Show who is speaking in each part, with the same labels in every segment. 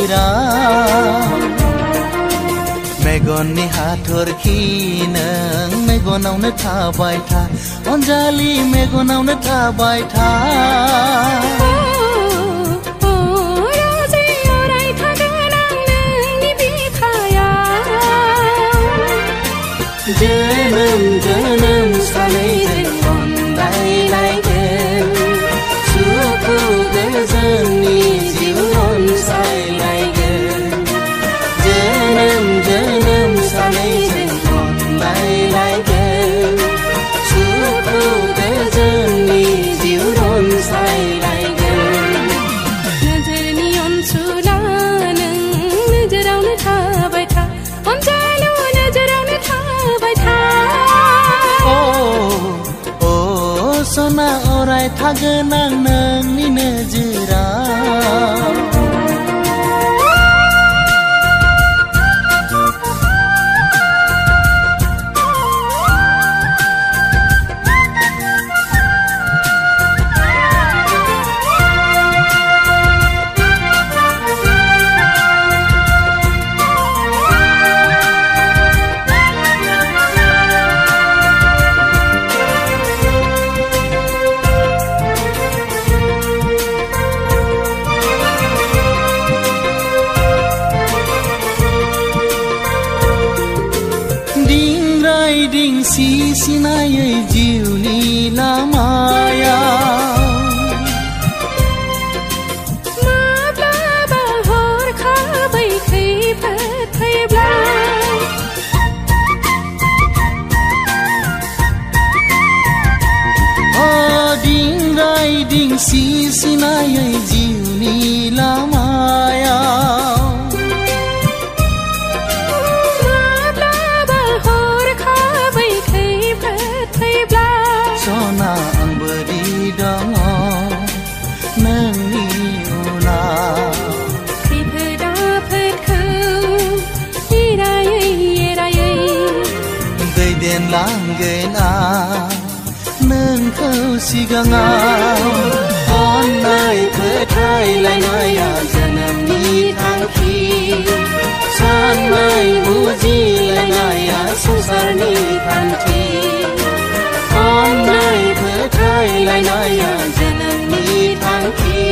Speaker 1: नोजोरा मेगननि हाथरखि नों मेगनावनो थाबाय था अनजालि मेगनावनो थाबाय था जोनोम जोनोम सानैजों अनलायलायगोन सुखु गोजोननि जिउ अनसायलायगोन जोनोम जोनोम सानैजों अनलायलायगोन सुखु गोजोननि जिउ अनसायलायगोन नोजोरनि अनसुला नों नोजोरावनो थाबाय था अनजालु नोजोरावनो थाबाय था सना अराय थागोन आं नोंनि नोजोराव दिंसि सिनायै जिउनि लामायाव माब्लाबा हरखाबै खैफोद फैब्ला दिंराय दिंसि सिनायै जिउनि लामायाव सना आंबोदि दङ नोंनि उनाव खैफोद आफोदखौ एरायै एरायै दैदेनलांगोन आं नोंखौ सिगाङाव अननाय फोथायलायनाया जोनोमनि थांखि साननाय बुजिलायनाया संसारनि खान्थि अननाय फोथायलायनाया जोनोमनि थांखि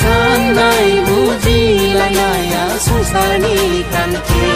Speaker 1: साननाय बुजिलायनाया संसारनि खान्थि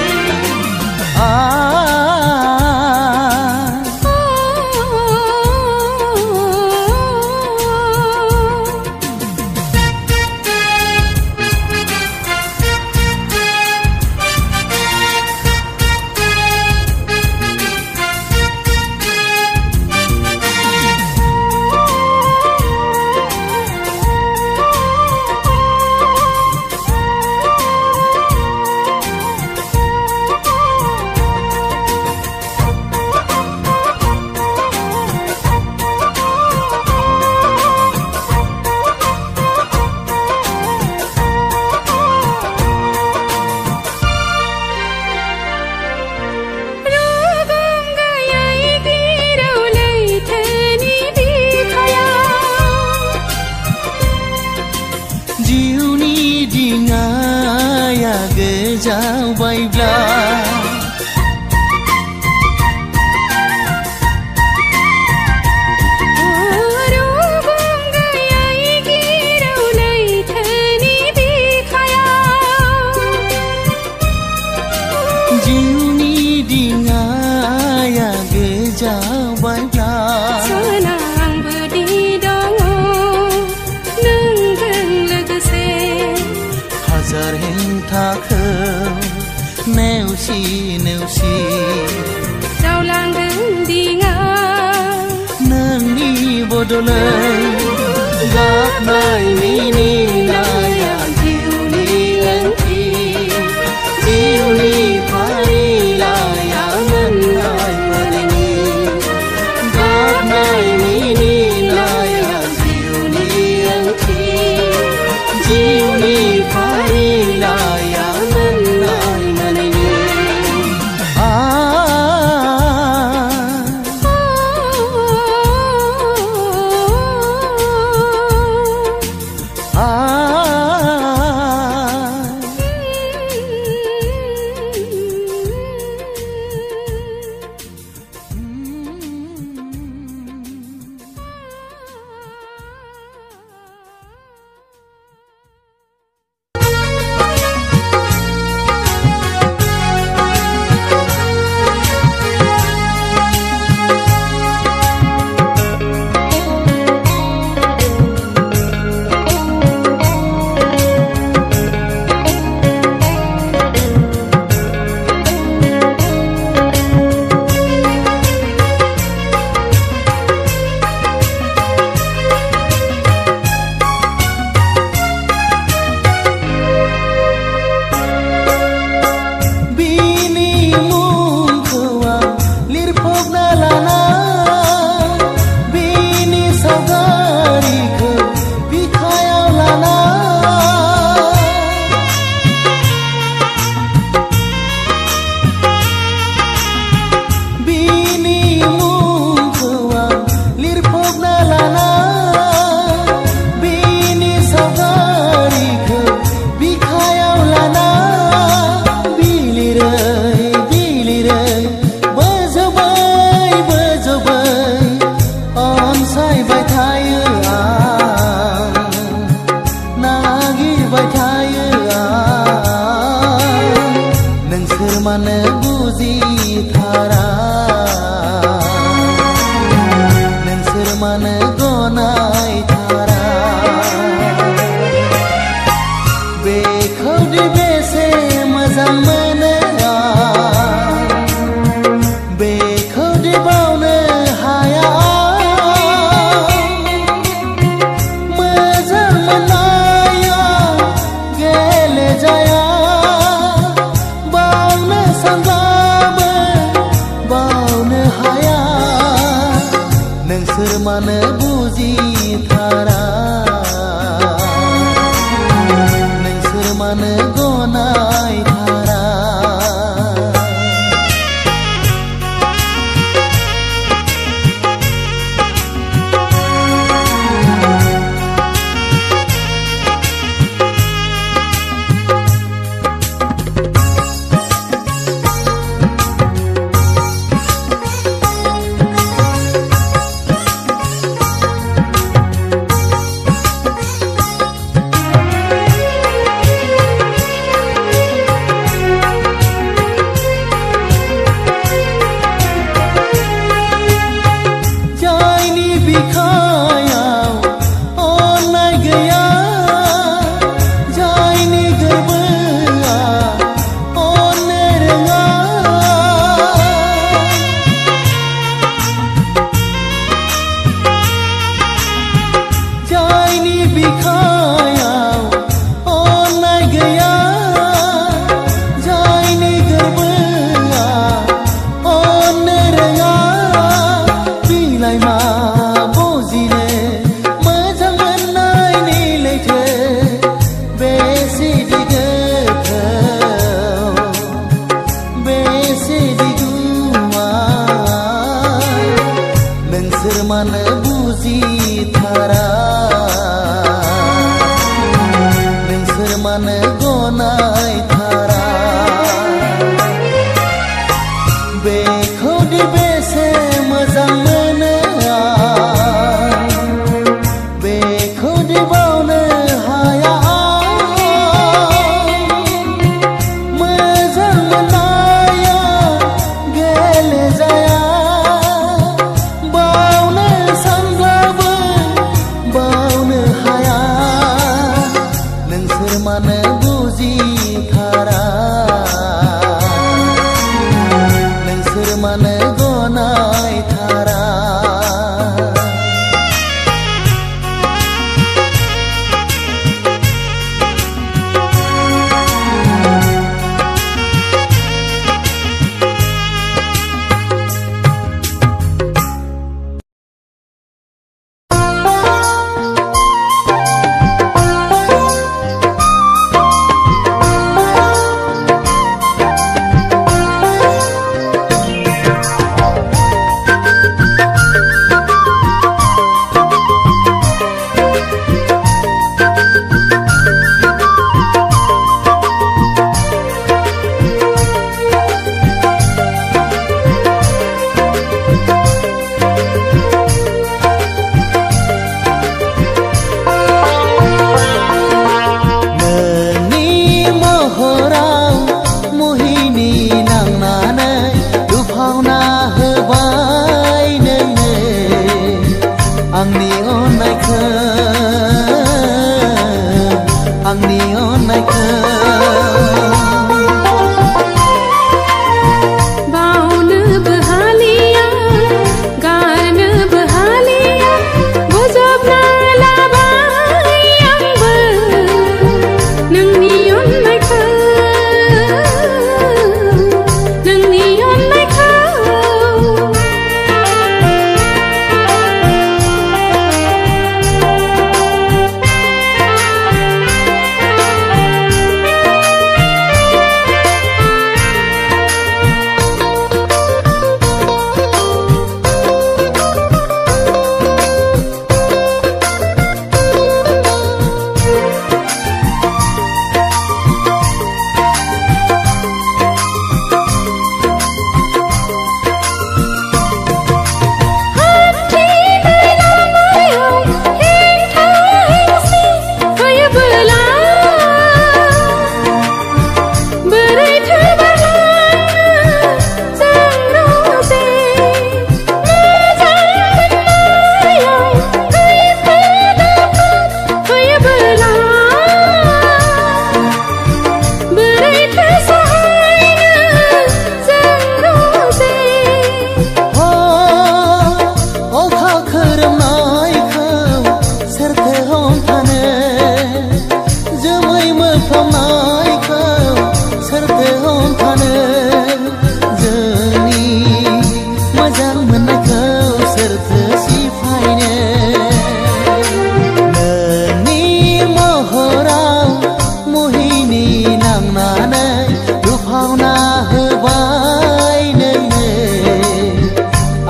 Speaker 1: जिउनि दिङाया गोजावबायब्ला जिउनि दिङाया गोजावबायब्ला हाजार हेंथाखौ नेवसि नेवसि
Speaker 2: जावलांदों दिङा
Speaker 1: नोंनि बदलै गाबनाय मिनिनाया जिउनि ओंथि जिउनि फारिलाइया मोननाय मोनैनि गाबनाय मिनिनाया जिउनि ओंथि जिउनि फारिलाइया मोननाय मोनैनि आ नोंसोर मानो बुजिथारा नोंसोर मानो गनायथारा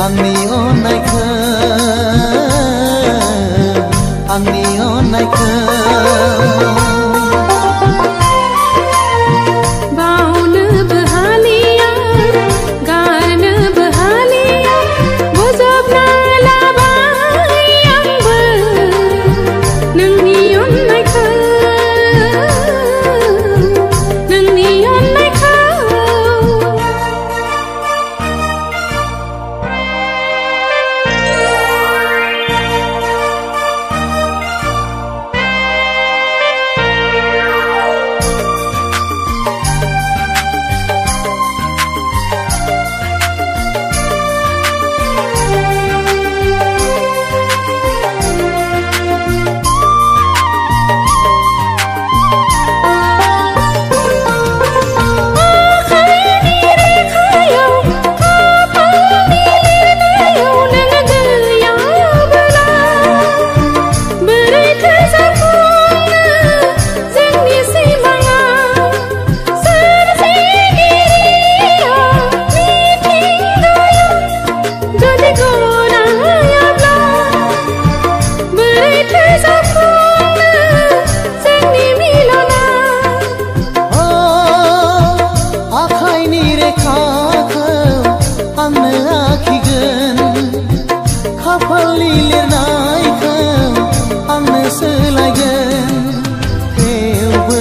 Speaker 1: आंनि अननायखौ आंनि अननायखौ
Speaker 2: बावनोबो हालिया गारनोबो हालिया बोजबना लाबाय आंबो नोंनि अननायखौ नोंनि अननायखौ
Speaker 1: खाफालनि लिरनायखौ आंनो सोलायगोन थेवबो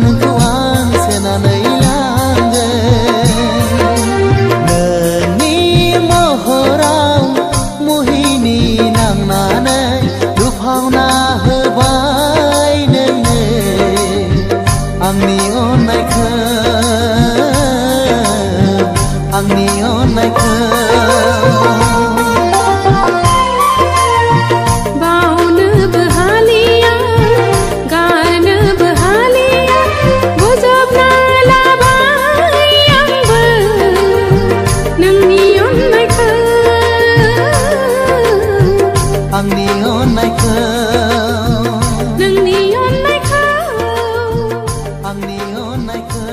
Speaker 1: नोंखौ आं सोनानै लांगोन नोंनि महराव मोहिनी नांनानै दुफावना होबाय नोङो आंनि अननायखौ आंनि अननायखौ
Speaker 2: बावनोबो हालिया गारनोबो हालिया बोजबना लाबाय आंबो नोंनि अननायखौ
Speaker 1: आंनि अननायखौ
Speaker 2: नोंनि अननायखौ
Speaker 1: आंनि अननायखौ